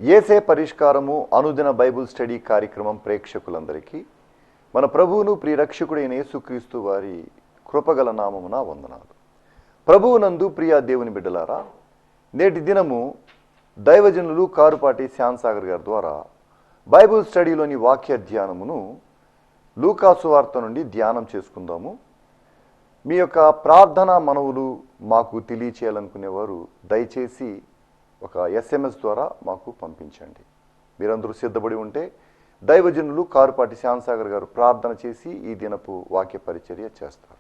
యేసే పరిష్కారము అనుదిన Bible study కార్యక్రమం ప్రేక్షకులందరికీ మన ప్రభువును ప్రియరక్షకుడైన యేసుక్రీస్తు వారి కృపగల నామమున వందనాలు. ప్రభువునందు ప్రియ దేవుని బిడ్డలారా, నేటి దినము దైవజనులు కారుపాటి శ్యామ్సాగర్ గారి ద్వారా బైబుల్ స్టడీలోని వాక్య ధ్యానమును లూకాసు వార్త నుండి ధ్యానం చేసుకుందాము. మీ యొక్క ప్రార్థనా మనవులు మాకు తెలియచేయాలనుకునేవారు దయచేసి ఒక SMS ద్వారా మాకు పంపించండి. మీరందరూ సిద్ధపడి ఉంటే దైవజనులు కారుపాటి శ్యామ్సాగర్ గారు ప్రార్థన చేసి ఈ దినపు వాక్య పరిచర్య చేస్తారు.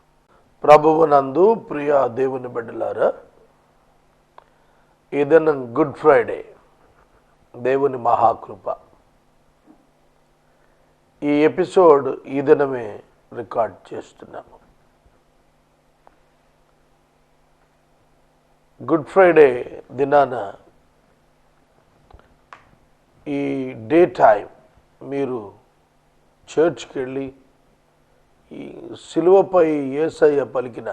ప్రభువునందు ప్రియ దేవుని బిడ్డలారా, ఈ దినం గుడ్ ఫ్రైడే, దేవుని మహాకృప. ఈ ఎపిసోడ్ ఈ దినమే రికార్డ్ చేస్తున్నాము. గుడ్ ఫ్రైడే దినాన ఈ డే టైం మీరు చర్చ్కి వెళ్ళి ఈ సిలువపై యేసయ్య పలికిన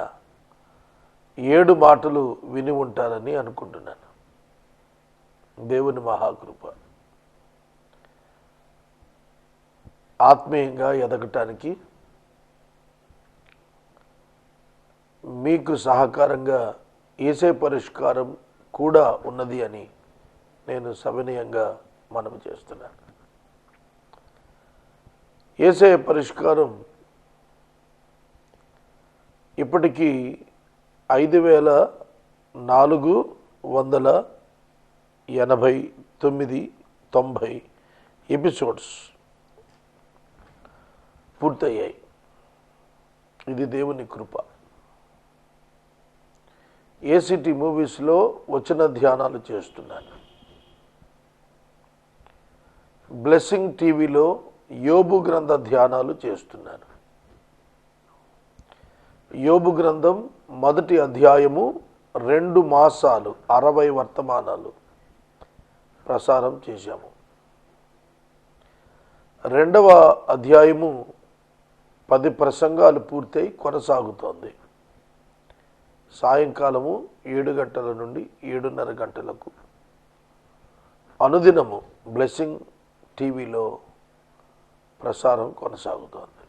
7 మాటలు విని ఉంటారని అనుకుంటున్నాను. దేవుని మహాకృప. ఆత్మీయంగా ఎదగటానికి మీకు సహకారంగా యేసే పరిష్కారం కూడా ఉన్నది అని నేను సవినయంగా మనవి చేస్తున్నాను. యేసే పరిష్కారం ఇప్పటికీ 5489 ఎపిసోడ్స్ పూర్తయ్యాయి. ఇది దేవుని కృప. ఏసీటీ మూవీస్లో వచన ధ్యానాలు చేస్తున్నాను. బ్లెస్సింగ్ టీవీలో యోబు గ్రంథ ధ్యానాలు చేస్తున్నాను. యోబు గ్రంథం 1వ అధ్యాయము 2 మాసాలు 60 వర్తమానాలు ప్రసారం చేశాము. 2వ అధ్యాయము 10 ప్రసంగాలు పూర్తయి కొనసాగుతోంది. సాయంకాలము 7 గంటల నుండి 7:30 గంటలకు అనుదినము బ్లెస్సింగ్ టీవీలో ప్రసారం కొనసాగుతోంది.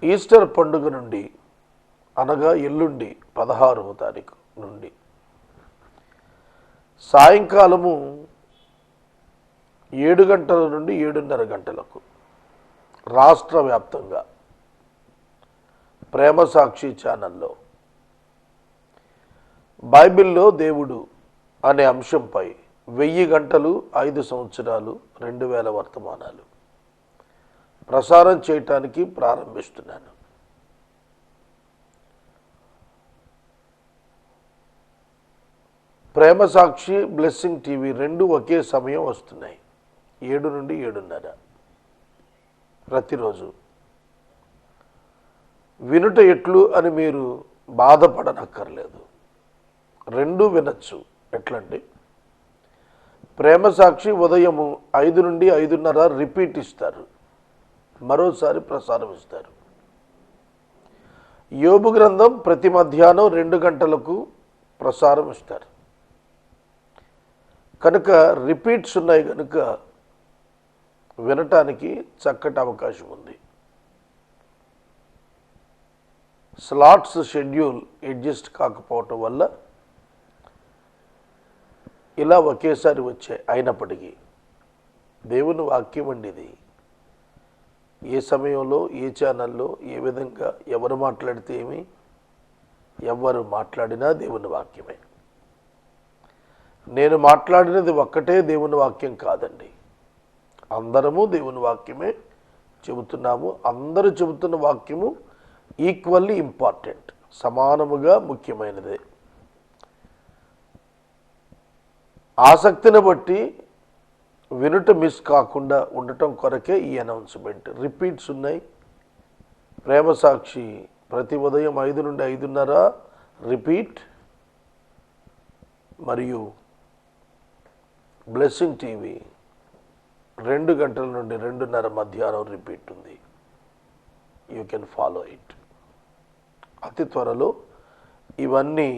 ఈస్టర్ పండుగ నుండి, అనగా ఎల్లుండి 16వ తారీఖు నుండి సాయంకాలము 7 గంటల నుండి 7:30 గంటలకు రాష్ట్ర వ్యాప్తంగా ప్రేమ సాక్షి ఛానల్లో బైబిల్లో దేవుడు అనే అంశంపై 1000 గంటలు 5 సంవత్సరాలు 2000 వర్తమానాలు ప్రసారం చేయటానికి ప్రారంభిస్తున్నాను. ప్రేమ సాక్షి, బ్లెస్సింగ్ టీవీ 2 ఒకే సమయం వస్తున్నాయి. 7 నుండి 7:30 ప్రతిరోజు. వినుట ఎట్లు అని మీరు బాధపడనక్కర్లేదు. 2 వినొచ్చు. ఎట్లండి? ప్రేమ సాక్షి ఉదయము 5 నుండి 5:30 రిపీట్ ఇస్తారు, మరోసారి ప్రసారం ఇస్తారు. యోబు గ్రంథం ప్రతి మధ్యాహ్నం 2 గంటలకు ప్రసారం ఇస్తారు. కనుక రిపీట్స్ ఉన్నాయి కనుక వినటానికి చక్కటి అవకాశం ఉంది. స్లాట్స్ షెడ్యూల్ అడ్జస్ట్ కాకపోవటం వల్ల ఇలా ఒకేసారి వచ్చాయి. అయినప్పటికీ దేవుని వాక్యం అండి ఇది. ఏ సమయంలో, ఏ ఛానల్లో, ఏ విధంగా ఎవరు మాట్లాడితే ఏమి, ఎవరు మాట్లాడినా దేవుని వాక్యమే. నేను మాట్లాడినది ఒక్కటే దేవుని వాక్యం కాదండి. అందరము దేవుని వాక్యమే చెబుతున్నాము. అందరూ చెబుతున్న వాక్యము ఈక్వల్లీ ఇంపార్టెంట్, సమానముగా ముఖ్యమైనదే. ఆసక్తిని బట్టి వినుట మిస్ కాకుండా ఉండటం కొరకే ఈ అనౌన్స్మెంట్. రిపీట్స్ ఉన్నాయి. ప్రేమ సాక్షి ప్రతి ఉదయం 5 నుండి 5:30 రిపీట్, మరియు బ్లెస్సింగ్ టీవీ 2 గంటల నుండి 2:30 మధ్యాహ్నం రిపీట్ ఉంది. You can follow it. అతి త్వరలో ఇవన్నీ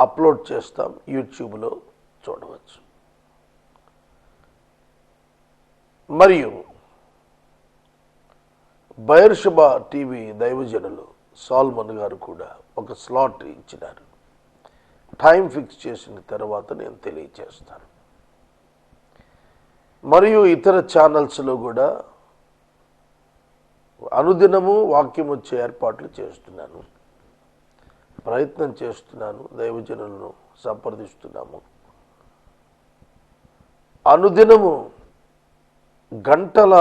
అప్లోడ్ చేస్తాం యూట్యూబ్లో. చూడవచ్చు. మరియు బయర్షబా టీవీ దైవజనులు సాల్మన్ గారు కూడా ఒక స్లాట్ ఇచ్చినారు. టైం ఫిక్స్ చేసిన తర్వాత నేను తెలియజేస్తాను. మరియు ఇతర ఛానల్స్లో కూడా అనుదినము వాక్యం వచ్చే ఏర్పాట్లు చేస్తున్నాను, ప్రయత్నం చేస్తున్నాను, దైవజనులను సంప్రదిస్తున్నాము. అనుదినము గంటల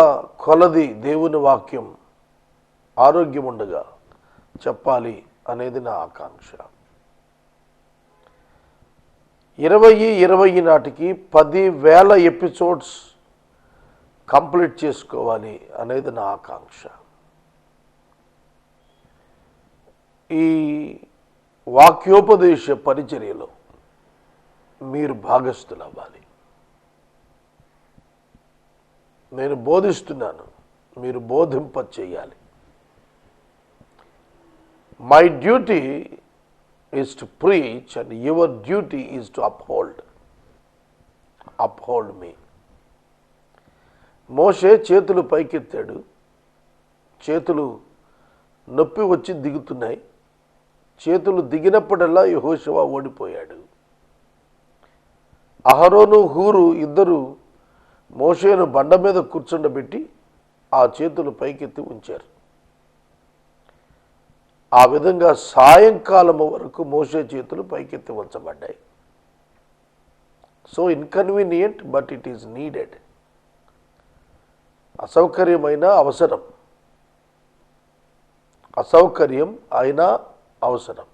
కొలది దేవుని వాక్యం ఆరోగ్యం ఉండగా చెప్పాలి అనేది నా ఆకాంక్ష. 2020 నాటికి 10,000 ఎపిసోడ్స్ కంప్లీట్ చేసుకోవాలి అనేది నా ఆకాంక్ష. ఈ వాక్యోపదేశ పరిచర్యలో మీరు భాగస్థులవ్వాలి. నేను బోధిస్తున్నాను, మీరు బోధింప చేయాలి. My duty is to preach and your duty is to uphold me. మోషే చేతులు పైకెత్తాడు, చేతులు నొప్పి వచ్చి దిగుతున్నాయి. చేతులు దిగినప్పుడల్లా యెహోషువ ఓడిపోయాడు. అహరోను హూరు ఇద్దరు మోషేను బండ మీద కూర్చుండబెట్టి ఆ చేతులు పైకెత్తి ఉంచారు. ఆ విధంగా సాయంకాలం వరకు మోషే చేతులు పైకెత్తి ఉంచబడ్డాయి. So inconvenient, but it is needed. అసౌకర్యమైన అవసరం, అసౌకర్యం అయినా అవసరం,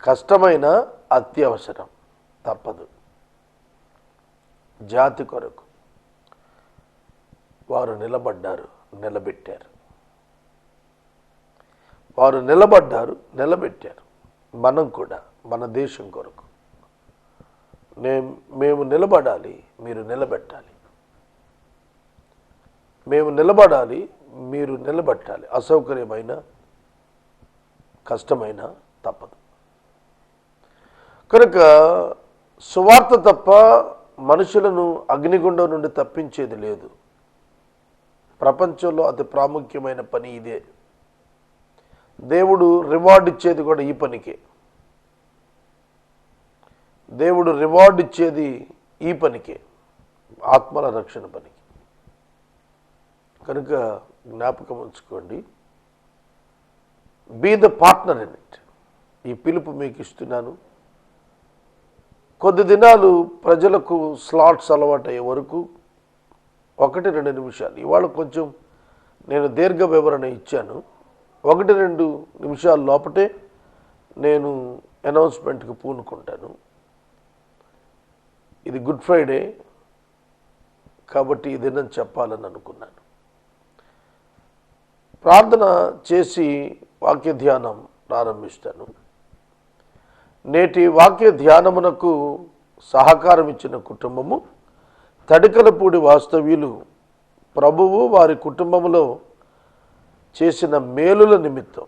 కష్టమైన అత్యవసరం, తప్పదు. జాతి కొరకు వారు నిలబడ్డారు, నిలబెట్టారు. వారు నిలబడ్డారు, నిలబెట్టారు. మనం కూడా మన దేశం కొరకు మేము నిలబడాలి, మీరు నిలబెట్టాలి. మేము నిలబడాలి, మీరు నిలబెట్టాలి. అసౌకర్యమైన, కష్టమైన తప్పదు. కనుక సువార్త తప్ప మనుషులను అగ్నిగుండం నుండి తప్పించేది లేదు. ప్రపంచంలో అతి ప్రాముఖ్యమైన పని ఇదే. దేవుడు రివార్డ్ ఇచ్చేది కూడా ఈ పనికే. దేవుడు రివార్డ్ ఇచ్చేది ఈ పనికే, ఆత్మల రక్షణ పనికి. కనుక జ్ఞాపకం ఉంచుకోండి, be the partner in it. ఈ పిలుపు మీకు ఇస్తున్నాను. కొద్ది దినాలు ప్రజలకు స్లాట్స్ అలవాటయ్యే వరకు 1-2 నిమిషాలు, ఇవాళ కొంచెం నేను దీర్ఘ వివరణ ఇచ్చాను. 1-2 నిమిషాల లోపటే నేను అనౌన్స్మెంట్కి పూనుకుంటాను. ఇది గుడ్ ఫ్రైడే కాబట్టి ఈ దినం చెప్పాలని అనుకున్నాను. ప్రార్థన చేసి వాక్య ధ్యానం ప్రారంభిస్తాను. నేటి వాక్య ధ్యానమునకు సహకారం ఇచ్చిన కుటుంబము తడికలపూడి వాస్తవ్యులు ప్రభువు వారి కుటుంబములో చేసిన మేలుల నిమిత్తం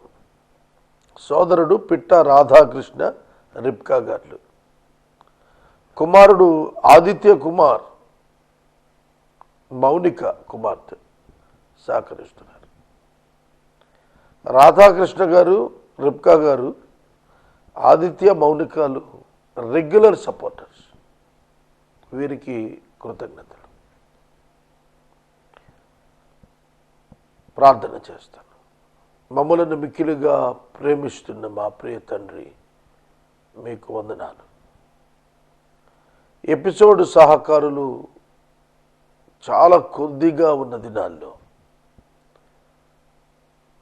సోదరుడు పిట్ట రాధాకృష్ణ రిబ్కా గారు, కుమారుడు ఆదిత్య కుమార్, మౌనిక కుమార్తె సహకరిస్తున్నారు. రాధాకృష్ణ గారు, రిబ్కా గారు, ఆదిత్య, మౌనికాలు రెగ్యులర్ సపోర్టర్స్. వీరికి కృతజ్ఞతలు. ప్రార్థన చేస్తాను. మమ్మలను మిక్కిలిగా ప్రేమిస్తున్న మా ప్రియ తండ్రి, మీకు వందనాలు. ఎపిసోడ్ సహకారులు చాలా కొద్దిగా ఉన్న దినాల్లో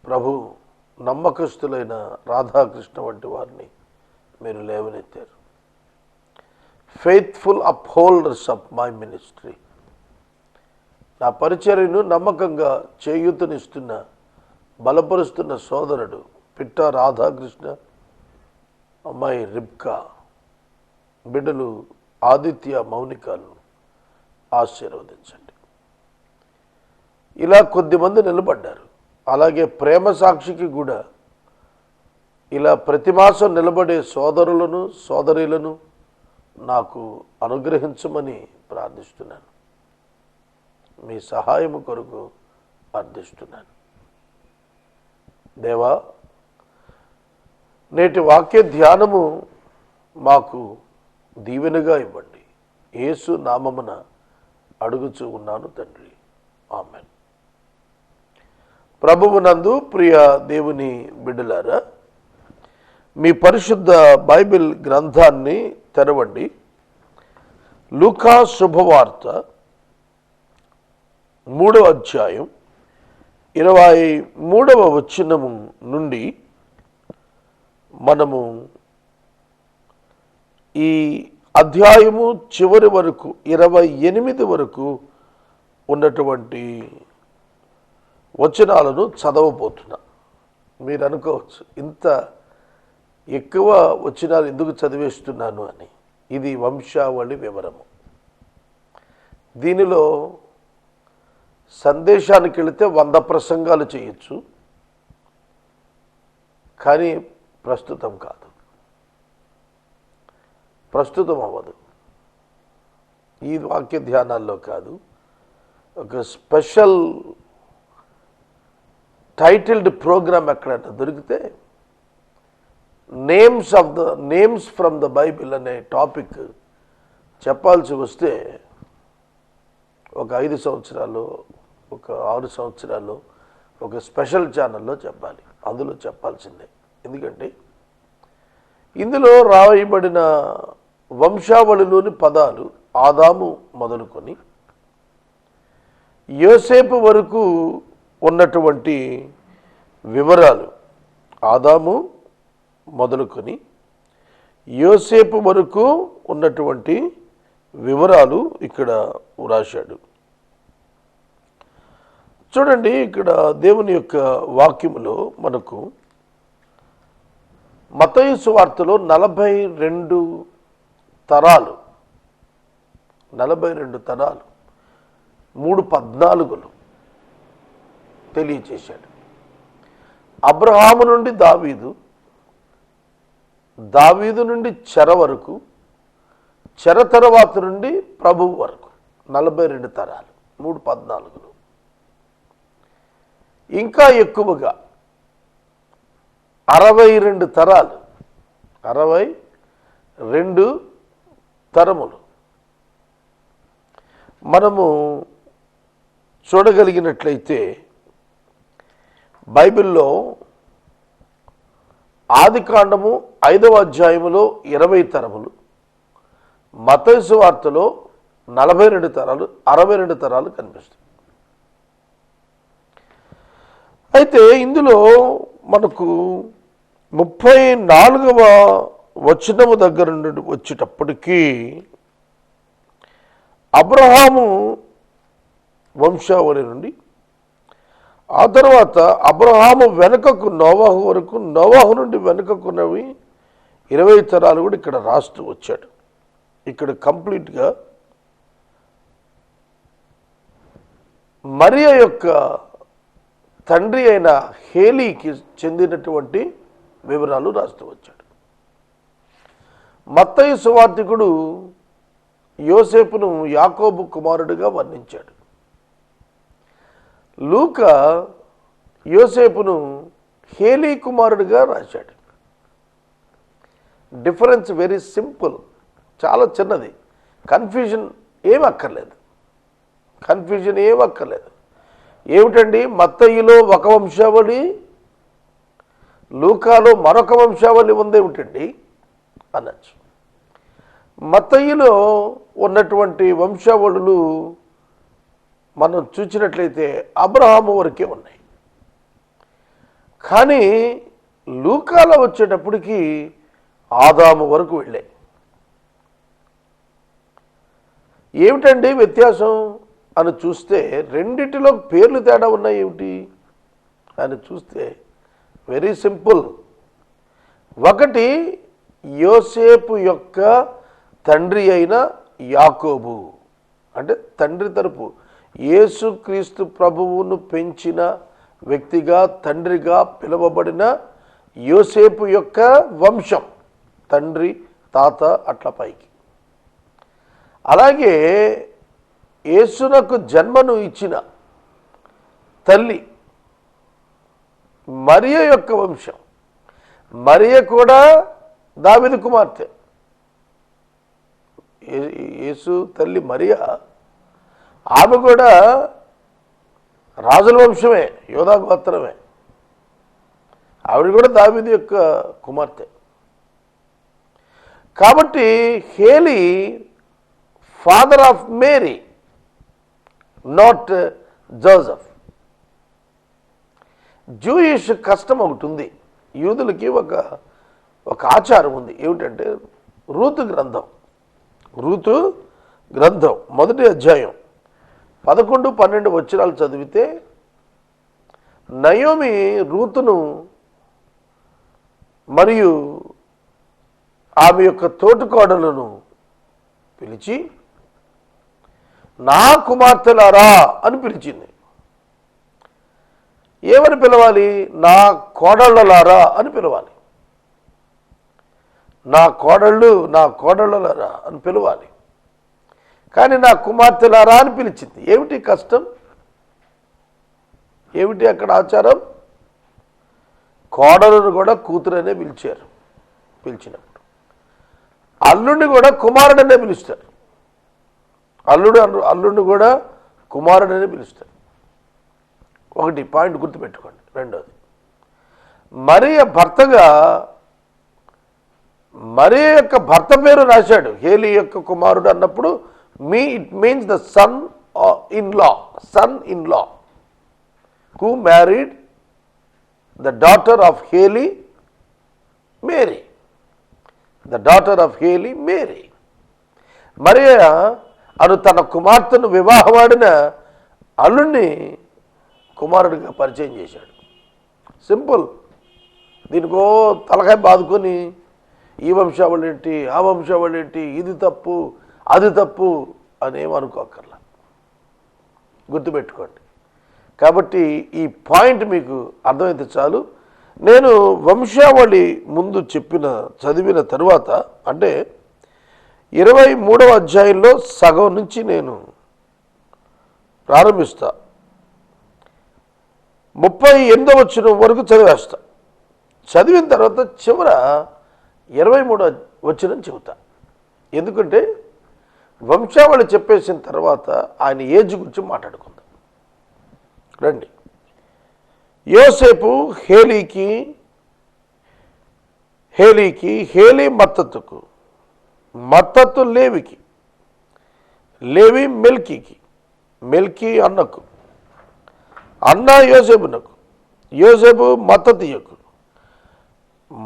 ప్రభు నమ్మకస్తులైన రాధాకృష్ణ వంటి వారిని మీరు లేవనెత్తారు. Faithful upholders of my ministry. నా పరిచర్యను నమ్మకంగా చేయూతనిస్తున్న, బలపరుస్తున్న సోదరుడు పిట్ట రాధాకృష్ణ, అమ్మాయి రిబ్కా, బిడ్డలు ఆదిత్య, మౌనికాలను ఆశీర్వదించండి. ఇలా కొద్దిమంది నిలబడ్డారు. అలాగే ప్రేమ సాక్షికి కూడా ఇలా ప్రతి మాసం నిలబడే సోదరులను, సోదరీలను నాకు అనుగ్రహించమని ప్రార్థిస్తున్నాను. మీ సహాయము కొరకు ప్రార్థిస్తున్నాను. దేవా, నేటి వాక్య ధ్యానము మాకు దీవెనగా ఇవ్వండి. యేసు నామమున అడుగుచూ ఉన్నాను తండ్రి, ఆమేన్. ప్రభువునందు ప్రియ దేవుని బిడ్డలారా, మీ పరిశుద్ధ బైబిల్ గ్రంథాన్ని తెరవండి. లూకా శుభవార్త 3వ అధ్యాయం 23వ వచనము నుండి మనము ఈ అధ్యాయము చివరి వరకు 28 వరకు ఉన్నటువంటి వచనాలను చదవబోతున్నా. మీరు అనుకోవచ్చు, ఇంత ఎక్కువ వచనాలు ఎందుకు చదివేస్తున్నాను అని. ఇది వంశావళి వివరము. దీనిలో సందేశానికి వెళితే 100 ప్రసంగాలు చేయొచ్చు, కానీ ప్రస్తుతం కాదు, ప్రస్తుతం అవ్వదు. ఈ వాక్య ధ్యానాల్లో కాదు. ఒక స్పెషల్ టైటిల్డ్ ప్రోగ్రామ్ ఎక్కడైనా దొరికితే నేమ్స్ ఫ్రమ్ ద బైబిల్ అనే టాపిక్ చెప్పాల్సి వస్తే ఒక 5 సంవత్సరాలు, ఒక 6 సంవత్సరాలు ఒక స్పెషల్ ఛానల్లో చెప్పాలి. అందులో చెప్పాల్సిందే. ఎందుకంటే ఇందులో రాయబడిన వంశావళిలోని పదాలు ఆదాము మొదలుకొని యోసేపు వరకు ఉన్నటువంటి వివరాలు, ఆదాము మొదలుకొని యోసేపు వరకు ఉన్నటువంటి వివరాలు ఇక్కడ వ్రాశాడు. చూడండి, ఇక్కడ దేవుని యొక్క వాక్యములో మనకు మత్తయి సువార్తలో 42 తరాలు 3:14 తెలియచేశాడు. అబ్రహాము నుండి దావీదు నుండి చెర వరకు, చెర తర్వాత నుండి ప్రభువు వరకు 42 తరాలు 3:14. ఇంకా ఎక్కువగా 62 తరాలు, 62 తరములు మనము చూడగలిగినట్లయితే బైబిల్లో ఆదికాండము 5వ అధ్యాయములో 20 తరములు, మత్తయి సువార్తలో 42 తరాలు, 62 తరాలు కనిపిస్తాయి. అయితే ఇందులో మనకు 34వ వచనము దగ్గర నుండి వచ్చేటప్పటికీ అబ్రహాము వంశావళి నుండి, ఆ తర్వాత అబ్రహాము వెనుకకు నోవాహు వరకు, నోవాహు నుండి వెనుకకున్నవి 20 తరాలు కూడా ఇక్కడ రాస్తూ వచ్చాడు. ఇక్కడ కంప్లీట్గా మరియా యొక్క తండ్రి అయిన హేలీకి చెందినటువంటి వివరాలు రాస్తూ వచ్చాడు. మత్తయి సువార్తికుడు యోసేపును యాకోబు కుమారుడిగా వర్ణించాడు. లూకా యోసేపును హేలీ కుమారుడిగా రాశాడు. డిఫరెన్స్ వెరీ సింపుల్, చాలా చిన్నది. కన్ఫ్యూజన్ ఏమక్కర్లేదు. ఏమిటండి, మత్తయిలో ఒక వంశావళి, లూకాలో మరొక వంశావళి ఉందేమిటండి అనొచ్చు. మత్తయిలో ఉన్నటువంటి వంశావళులు మనం చూసినట్లయితే అబ్రహాము వరకే ఉన్నాయి. కానీ లూకాలో వచ్చేటప్పటికి ఆదాము వరకు వెళ్ళాయి. ఏమిటండి వ్యత్యాసం అని చూస్తే, రెండిటిలో పేర్లు తేడా ఉన్నాయి ఏమిటి అని చూస్తే వెరీ సింపుల్. ఒకటి యోసేపు యొక్క తండ్రి అయిన యాకోబు, అంటే తండ్రి తరపు యేసుక్రీస్తు ప్రభువును పెంచిన వ్యక్తిగా, తండ్రిగా పిలువబడిన యోసేపు యొక్క వంశం, తండ్రి తాత అట్ల పైకి. అలాగే యేసునకు జన్మను ఇచ్చిన తల్లి మరియ యొక్క వంశం. మరియ కూడా దావీదు కుమార్తె. యేసు తల్లి మరియ, ఆమె కూడా రాజుల వంశమే, యోధా గోత్రమే. ఆవిడ కూడా దావీదు యొక్క కుమార్తె. కాబట్టి Heli father of Mary, not Joseph. Jewish కష్టం ఒకటి ఉంది, యూదులకి ఒక ఆచారం ఉంది. ఏమిటంటే రూతు గ్రంథం మొదటి అధ్యాయం 11-12 వచనాలు చదివితే నయోమి రూతును మరియు ఆమె యొక్క తోటికోడలను పిలిచి నా కుమార్తెలారా అని పిలిచింది. ఏమని పిలవాలి? నా కోడళ్ళలారా అని పిలవాలి. నా కోడళ్ళలారా అని పిలవాలి. కానీ నా కుమార్తెలారా అని పిలిచింది. ఏమిటి కష్టం? ఏమిటి అక్కడ ఆచారం? కోడలను కూడా కూతురనే పిలిచినప్పుడు అల్లుడిని కూడా కుమారుడనే పిలుస్తారు. అల్లుడిని కూడా కుమారుడనే పిలుస్తారు. ఒకటి పాయింట్ గుర్తుపెట్టుకోండి. రెండోది, మరియ యొక్క భర్త పేరు రాశాడు హేలీ యొక్క కుమారుడు అన్నప్పుడు it means the son in law who married the daughter of Heli Mary. మరియ అను తన కుమార్తెను వివాహమాడిన అల్లుడిని కుమారుడిగా పరిచయం చేశాడు. సింపుల్. దీనికో తలకాయ బాదుకొని ఈ వంశావళి ఏంటి, ఆ వంశావళి ఏంటి, ఇది తప్పు అది తప్పు అనేమనుకోకర్లా. గుర్తుపెట్టుకోండి. కాబట్టి ఈ పాయింట్ మీకు అర్థమైతే చాలు. నేను వంశావళి ముందు చదివిన తరువాత, అంటే 23వ అధ్యాయంలో సగం నుంచి నేను ప్రారంభిస్తా, 38వ వచనం వరకు చదివేస్తా. చదివిన తర్వాత చివర 23వ వచనం చెబుతా. ఎందుకంటే వంశావళి చెప్పేసిన తర్వాత ఆయన ఏజ్ గురించి మాట్లాడుకుందాం. రండి. యోసేపు హేలీకి, హేలీ మత్తతుకు, మత్తతు లేవికి, లేవి మెల్కీకి, మెల్కీ అన్నకు, అన్న యోసేపునకు, యోసేపు మత్తతియకు,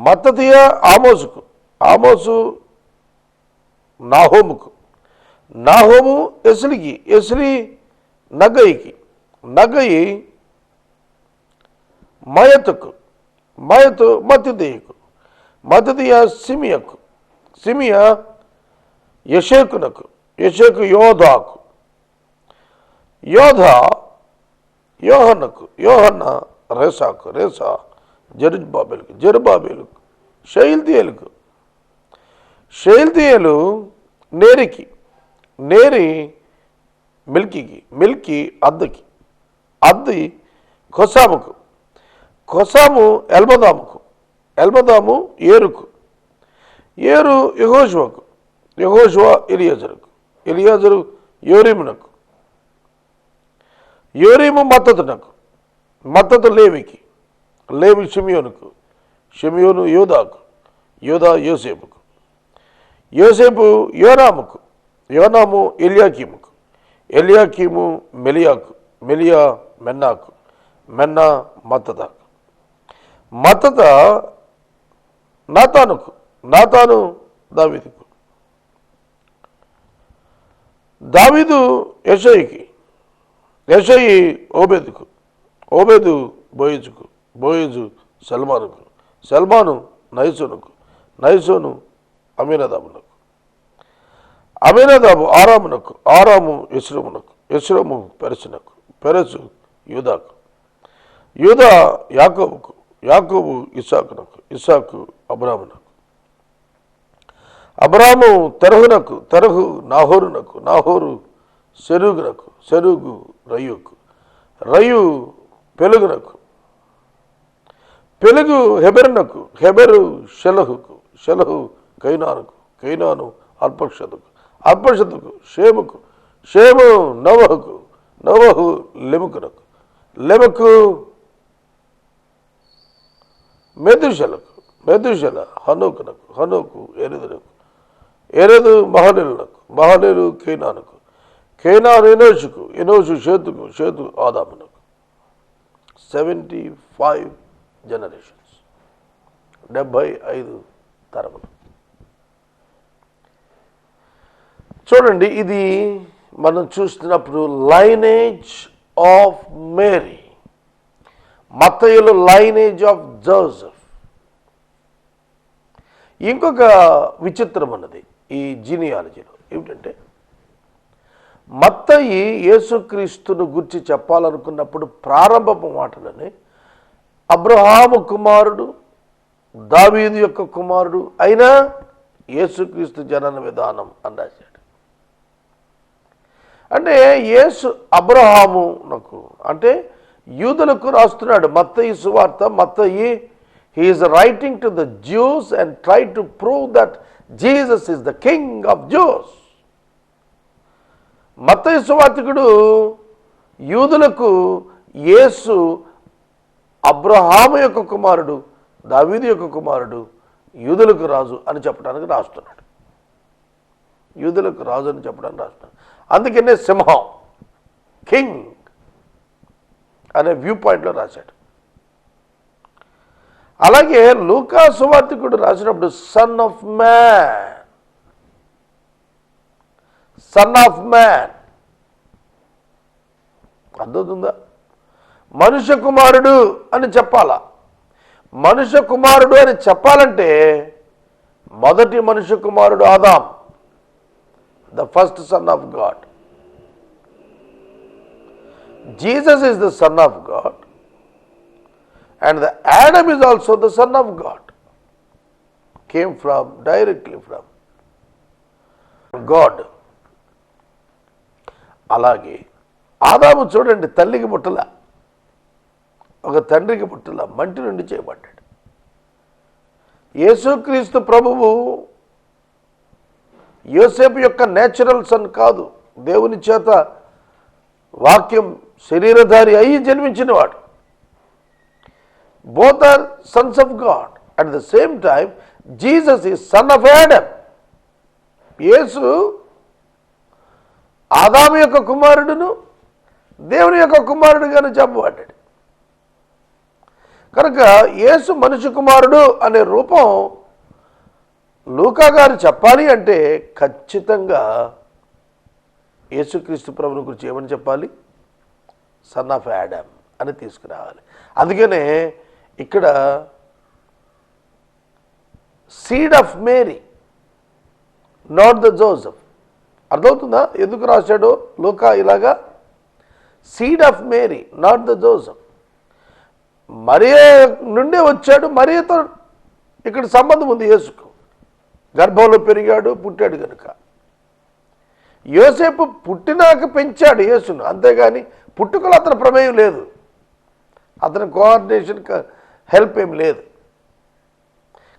మత్తతియ ఆమోసుకు, ఆమోసు నాహోముకు, నాహోము ఎస్లికి, ఎస్లి నగయికి, నగయి మయతుకు, మయతు మతిదీయకు, మతిదీయ సిమియకు, సిమియ యషేకునకు, యషేకు యోధాకు, యోధ యోహన్నకు, యోహన్న రేసాకు, రేసా జెరుబాబేలుకు, జెరుబాబేలుకు, షయల్తీయేలుకు, షయల్తీయేలు నేరికి, నేరి మిల్కీకి, మిల్కీ అద్దకి, అద్ది కొసాముకు, కొసాము ఎల్మదాముకు, ఎల్మదాము ఏరుకు, ఏరు యెహోషువకు, యెహోషువ ఎలియాజరుకు, ఎలియాజరు యోరీమునకు, యోరీము మత్తతునకు, మత్తతు లేవికి, లేవి షిమియోనుకు, షిమియోను యోధాకు, యోధా యోసేపుకు, యోసేపు యోనాముకు, యోనాము ఎలియాకీముకు, ఎలియాకీము మెలియాకు, మెలియా మెన్నాకు, మెన్నా మత్తతాకు, మత్తత నాతానుకు, నాతాను దావీదుకు, దావీదు యెషయికి, యెషయి ఓబేదుకు, ఓబేదు బోయజుకు, బోయజు సల్మానుకు, సల్మాను నయసోనుకు, నయసోను అమీనదాబునకు, అమీనదాబు ఆరామునకు, ఆరాము యెస్రోమునకు, యెస్రోము పెరసునకు, పెరసు యూదాకు, యూదా యాకోబుకు, యాకోబు ఇస్సాకునకు, ఇస్సాకు అబ్రామునకు, అబ్రాము తెరహునకు, తెరహు నాహోరునకు, నాహోరు సెరుగునకు, సెరుగు రయుకు, రయు పెలుగునకు, పెలుగు హెబెరునకు, హెబెరు షెలహుకు, షెలహు కైనానుకు, కైనాను అర్పక్షతుకు, అర్పక్షతుకు షేముకు, షేము నవహుకు, నవహు లెముకునకు, లెముకు మెదుషలకు, మెదుషల హనోకునకు, హనోకు ఎరుదునకు, ఎరుదు మహలీలునకు, మహలీలు కేనానుకు, కేనాను ఎనోషుకు, ఎనోషు షేతుకు, షేతు ఆదామునకు. 75 జనరేషన్స్, 75 తరములు. చూడండి, ఇది మనం చూస్తున్నప్పుడు లైనేజ్ ఆఫ్ మేరీ, మత్తయిలో లైనేజ్ ఆఫ్ జోసెఫ్. ఇంకొక విచిత్రం ఉన్నది ఈ జీనియాలజీలో ఏమిటంటే, మత్తయి యేసుక్రీస్తును గురించి చెప్పాలనుకున్నప్పుడు ప్రారంభపు మాటలని అబ్రహాము కుమారుడు, దావీదు యొక్క కుమారుడు అయినా యేసుక్రీస్తు జనన విధానం అని రాశాడు. అంటే యేసు అబ్రహామునకు, అంటే యూదులకు రాస్తున్నాడు మత్తయి సువార్త. మత్తయి he is writing to the Jews and try to prove that Jesus is the king of Jews. మత్తయి సువార్తికుడు యూదులకు యేసు అబ్రహాము యొక్క కుమారుడు, దావీదు యొక్క కుమారుడు, యూదులకు రాజు అని చెప్పడానికి రాస్తున్నాడు. యూదులకు రాజు అని చెప్పడానికి రాస్తున్నాడు. అందుకనే సింహం, కింగ్ అనే వ్యూ పాయింట్లో రాశాడు. అలాగే లూకా సువార్తికుడు రాసినప్పుడు son of man, son of man అర్థమవుతుందా? మనుష్య కుమారుడు అని చెప్పాలా. మనుష్య కుమారుడు అని చెప్పాలంటే మొదటి మనుష్య కుమారుడు Adam, the first son of God. Jesus is the son of God, and the Adam is also the son of God, came directly from God. అలాగే ఆదాము చూడండి, తల్లికి పుట్టల, ఒక తండ్రికి పుట్టల, మంటి నుండి చేయబడ్డాడు. యేసుక్రీస్తు ప్రభువు యోసేపు యొక్క నేచురల్ సన్ కాదు, దేవుని చేత వాక్యం శరీరధారి అయి జన్మించినవాడు. Both are sons of God. At the same time Jesus is son of Adam. యేసు ఆదాము యొక్క కుమారుడును, దేవుని యొక్క కుమారుడుగాను చెప్పబడ్డాడు. కనుక యేసు మనుష్య కుమారుడు అనే రూపం లూకా గారు చెప్పాలి అంటే ఖచ్చితంగా యేసుక్రీస్తు ప్రభుని గురించి ఏమని చెప్పాలి? సన్ ఆఫ్ యాడమ్ అని తీసుకురావాలి. అందుకనే ఇక్కడ seed of Mary, not the Joseph. అర్థమవుతుందా ఎందుకు రాశాడో లూకా ఇలాగా? Seed of Mary, not the Joseph. మరియ నుండే వచ్చాడు, మరియతో ఇక్కడ సంబంధం ఉంది యేసుకు. గర్భంలో పెరిగాడు, పుట్టాడు కనుక. యోసేపు పుట్టినాక పెంచాడు యేసును, అంతేగాని పుట్టుకలో అతని ప్రమేయం లేదు, అతని కోఆర్డినేషన్ హెల్ప్ ఏం లేదు.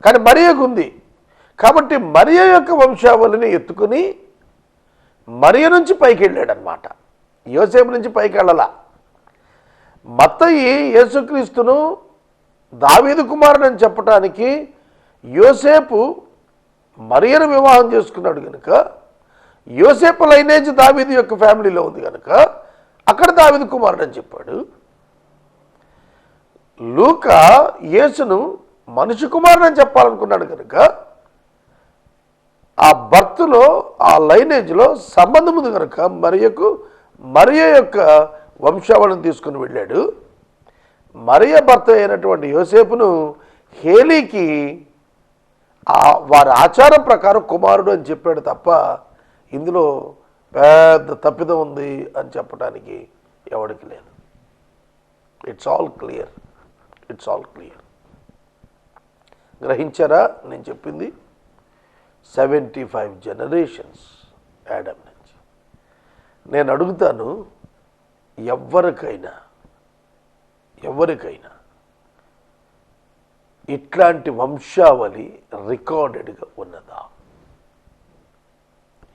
కానీ మరియకు ఉంది. కాబట్టి మరియ యొక్క వంశావళిని ఎత్తుకుని మరియ నుంచి పైకి వెళ్ళాడు అనమాట, యోసేపు నుంచి పైకి వెళ్ళాల. మత్తయి యేసుక్రీస్తును దావీదు కుమారుడు అని చెప్పడానికి యోసేపు మరియను వివాహం చేసుకున్నాడు కనుక, యోసేపు లైనేజ్ దావీదు యొక్క ఫ్యామిలీలో ఉంది కనుక అక్కడ దావీదు కుమారుడు అని చెప్పాడు. లూకా యేసును మనిషి కుమారుడు అని చెప్పాలనుకున్నాడు కనుక ఆ బర్త్లో, ఆ లైనేజ్లో సంబంధం ఉంది కనుక మరియ యొక్క వంశావళిని తీసుకుని వెళ్ళాడు. మరియ భర్త అయినటువంటి యోసేపును హేలీకి వారి ఆచారం ప్రకారం కుమారుడు అని చెప్పాడు తప్ప ఇందులో పెద్ద తప్పిదం ఉంది అని చెప్పడానికి ఎవరికి లేదు. It's all clear, it's all clear. గ్రహించారా నేను చెప్పింది? 75 generations యాడమ్ నుంచి. నేను అడుగుతాను, ఎవరికైనా ఇట్లాంటి వంశావళి రికార్డెడ్గా ఉన్నదా?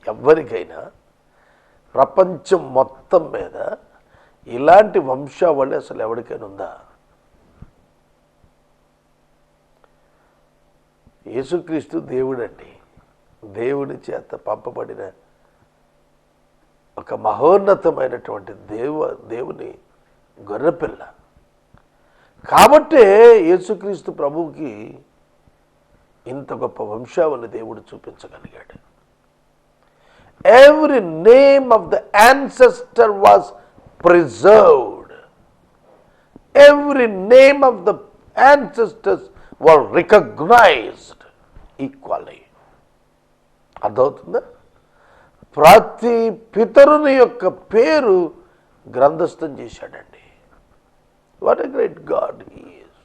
ఎవరికైనా ప్రపంచం మొత్తం మీద ఇలాంటి వంశావళి అసలు ఎవరికైనా ఉందా? యేసుక్రీస్తు దేవుడండి, దేవుని చేత పంపబడిన ఒక మహోన్నతమైనటువంటి దేవుని గొర్రెపిల్ల. కాబట్టే యేసుక్రీస్తు ప్రభువుకి ఇంత గొప్ప వంశావళి దేవుడు చూపించగలిగాడు. Every name of the ancestor was preserved. Every name of the ancestors were recognized equally. అర్థమవుతుందా? ప్రతి పితరుని యొక్క పేరు గ్రంథస్థం చేశాడండి. What a great God he is.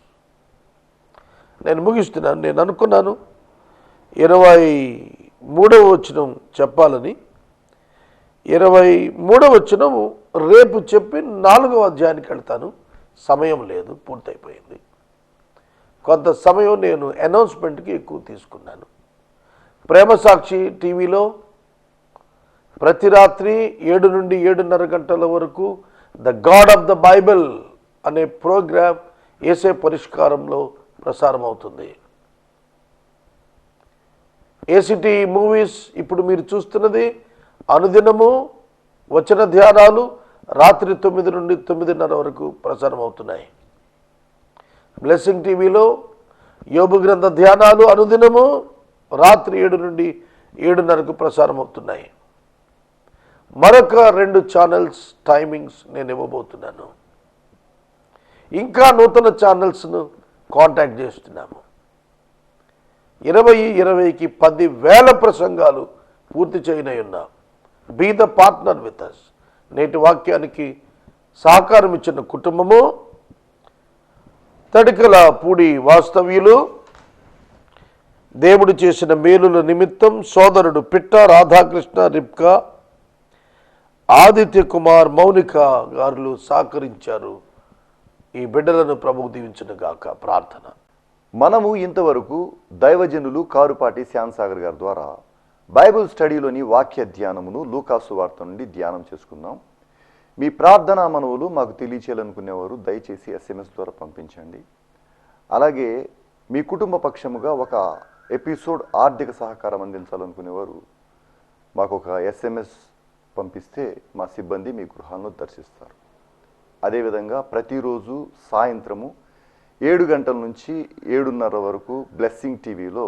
నేను ముగిస్తున్నాను. నేను అనుకున్నాను 23వ వచనం చెప్పాలని. 23వ వచనం రేపు చెప్పి 4వ అధ్యాయానికి వెళ్తాను. సమయం లేదు, పూర్తయిపోయింది. కొంత సమయం నేను అనౌన్స్మెంట్కి ఎక్కువ తీసుకున్నాను. ప్రేమ సాక్షి టీవీలో ప్రతి రాత్రి 7 నుండి 7:30 గంటల వరకు the God of the Bible అనే ప్రోగ్రాం యేసే పరిష్కారంలో ప్రసారం అవుతుంది. ఏసిటీ మూవీస్ ఇప్పుడు మీరు చూస్తున్నది అనుదినము వచన ధ్యానాలు రాత్రి 9 నుండి 9:30 వరకు ప్రసారం అవుతున్నాయి. బ్లెస్సింగ్ టీవీలో యోబు గ్రంథ ధ్యానాలు అనుదినము రాత్రి 7 నుండి 7:30కు ప్రసారం అవుతున్నాయి. మరొక 2 ఛానల్స్ టైమింగ్స్ నేను ఇవ్వబోతున్నాను. ఇంకా నూతన ఛానల్స్ను కాంటాక్ట్ చేస్తున్నాము. 2020కి 10,000 ప్రసంగాలు పూర్తి చేయనై ఉన్నాం. Be the partner with us. నేటి వాక్యానికి సహకారం ఇచ్చిన కుటుంబము తడికల పూడి వాస్తవ్యులు, దేవుడు చేసిన మేలుల నిమిత్తం సోదరుడు పిట్ట రాధాకృష్ణ, రిబ్కా, ఆదిత్య కుమార్, మౌనిక గారులు సహకరించారు. ఈ బిడ్డలను ప్రభువు దీవించును గాక. ప్రార్థన. మనము ఇంతవరకు దైవజనులు కారుపాటి శ్యామ్సాగర్ గారి ద్వారా బైబిల్ స్టడీలోని వాక్య ధ్యానమును లూకాసు వార్త నుండి ధ్యానం చేసుకుందాం. మీ ప్రార్థనా మనవులు మాకు తెలియచేయాలనుకునేవారు దయచేసి SMS ద్వారా పంపించండి. అలాగే మీ కుటుంబ పక్షముగా ఒక ఎపిసోడ్ ఆర్థిక సహకారం అందించాలనుకునేవారు మాకు ఒక SMS పంపిస్తే మా సిబ్బంది మీ గృహాలను దర్శిస్తారు. అదేవిధంగా ప్రతిరోజు సాయంత్రము 7 గంటల నుంచి 7:30 వరకు బ్లెస్సింగ్ టీవీలో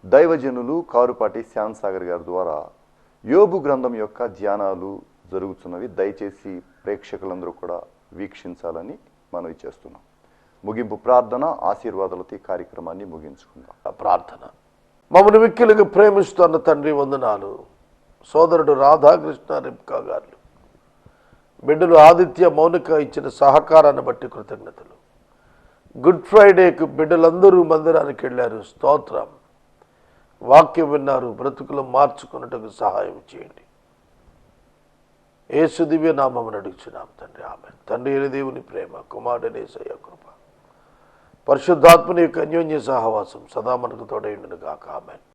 దైవజనులు కారుపాటి శ్యామ్సాగర్ గారి ద్వారా యోబు గ్రంథం యొక్క ధ్యానాలు జరుగుతున్నవి. దయచేసి ప్రేక్షకులందరూ కూడా వీక్షించాలని మనవి చేస్తున్నాం. ముగింపు ప్రార్థన ఆశీర్వాదాలతో ఈ కార్యక్రమాన్ని ముగించుకుందాం. ప్రార్థన. మమ్మల్ని మిక్కిలుగా ప్రేమిస్తున్న తండ్రి వందనాలు. సోదరుడు రాధాకృష్ణ, రిబ్కా గారు, బిడ్డలు ఆదిత్య, మౌనిక ఇచ్చిన సహకారాన్ని బట్టి కృతజ్ఞతలు. గుడ్ ఫ్రైడేకు బిడ్డలందరూ మందిరానికి వెళ్ళారు. స్తోత్రం. వాక్యం విన్నారు, బ్రతుకులు మార్చుకున్నట్టుకు సహాయం చేయండి. యేసు దివ్య నామమున అడుగుచున్నాం తండ్రి, ఆమేన్. తండ్రి అయిన దేవుని ప్రేమ, కుమారుడైన యేసయ్య కృప, పరిశుద్ధాత్మని యొక్క అన్యోన్య సహవాసం సదా మనకు తోడైండును గాక. ఆమేన్.